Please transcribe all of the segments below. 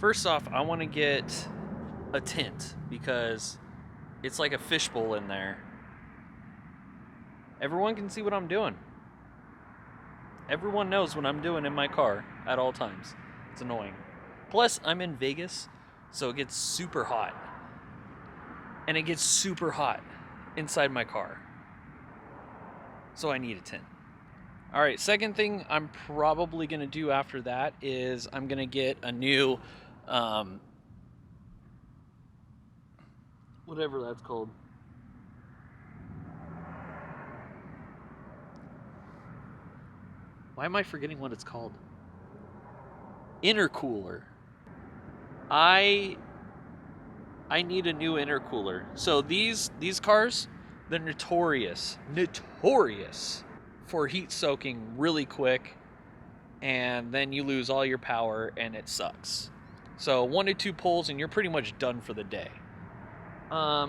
First off, I want to get a tint because it's like a fishbowl in there. Everyone can see what I'm doing. Everyone knows what I'm doing in my car at all times. It's annoying. Plus, I'm in Vegas, so it gets super hot. And it gets super hot inside my car. So I need a tint. All right, second thing I'm probably going to do after that is I'm going to get a new, whatever that's called. Why am I forgetting what it's called? Intercooler. I need a new intercooler. So these cars, they're notorious for heat soaking really quick, and then you lose all your power and it sucks. So 1 to 2 pulls and you're pretty much done for the day.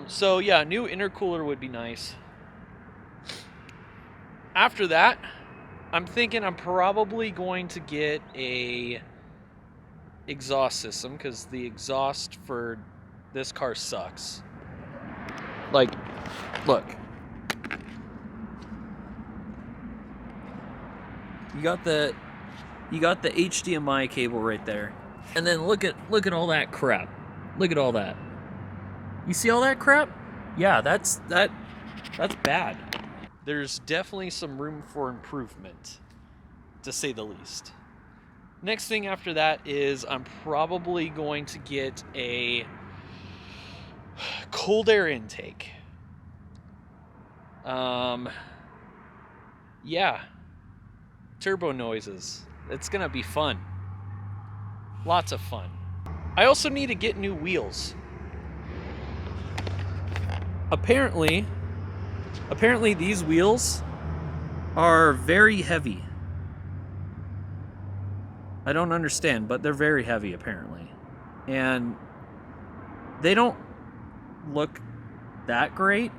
So yeah, new intercooler would be nice. After that, I'm thinking I'm probably going to get a exhaust system because the exhaust for this car sucks. Like, look. You got the HDMI cable right there. And then look at all that crap. Look at all that. You see all that crap? Yeah, that's bad. There's definitely some room for improvement, to say the least. Next thing after that is I'm probably going to get a cold air intake. Yeah. Turbo noises. It's gonna be fun. Lots of fun. I also need to get new wheels. Apparently these wheels are very heavy. I don't understand, but they're very heavy apparently. And they don't look that great.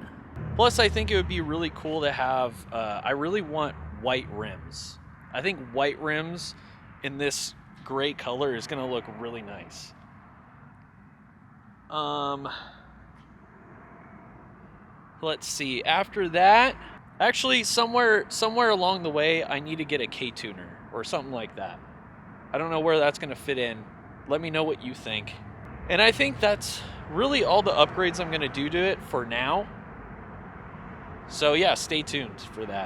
Plus, I think it would be really cool to have, I really want white rims. I think white rims in this gray color is gonna look really nice. Let's see, after that, actually somewhere along the way, I need to get a K-tuner or something like that. I don't know where that's gonna fit in. Let me know what you think. And I think that's really all the upgrades I'm gonna do to it for now. So yeah, stay tuned for that.